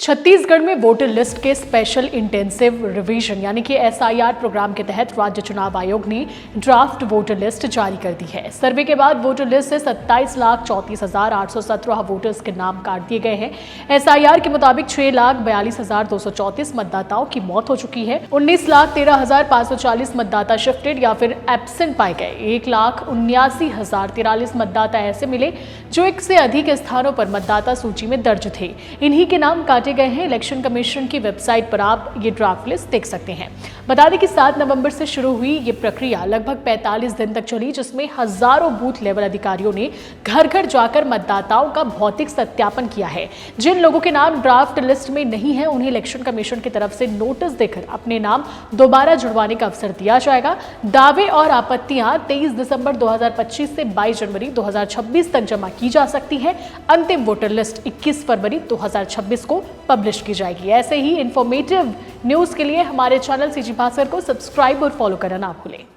छत्तीसगढ़ में voter list के special intensive revision यानी कि एसआईआर प्रोग्राम के तहत राज्य चुनाव आयोग ने ड्राफ्ट वोटर लिस्ट जारी कर दी है। सर्वे के बाद वोटर लिस्ट से 27,34,817 वोटर्स के नाम काट दिए गए हैं। एसआईआर के मुताबिक 6,42,234 मतदाताओं की मौत हो चुकी है। 19,13,540 मतदाता शिफ्टेड या फिर एब्सेंट पाए गए। 1,79,043 मतदाता ऐसे मिले जो एक से अधिक स्थानों पर मतदाता सूची में दर्ज थे। इन्हीं के नाम काटे गए हैं। इलेक्शन कमीशन की वेबसाइट पर आप ये ड्राफ्ट लिस्ट देख सकते हैं। बता दें कि 7 नवंबर से शुरू हुई ये प्रक्रिया लगभग 45 दिन तक चली, जिसमें हजारों बूथ लेवल अधिकारियों ने घर घर जाकर मतदाताओं का भौतिक सत्यापन किया है। जिन लोगों के नाम ड्राफ्ट लिस्ट में नहीं है उन्हें इलेक्शन कमीशन की तरफ से नोटिस देकर अपने नाम दोबारा जुड़वाने का अवसर दिया जाएगा। दावे और आपत्तियां 23 दिसंबर 2025 से 22 जनवरी 2026 तक जमा की जा सकती है। अंतिम वोटर लिस्ट 21 फरवरी 2026 को पब्लिश की जाएगी। ऐसे ही इंफॉर्मेटिव न्यूज के लिए हमारे चैनल सीजी भास्कर को सब्सक्राइब और फॉलो करना ना भूलें।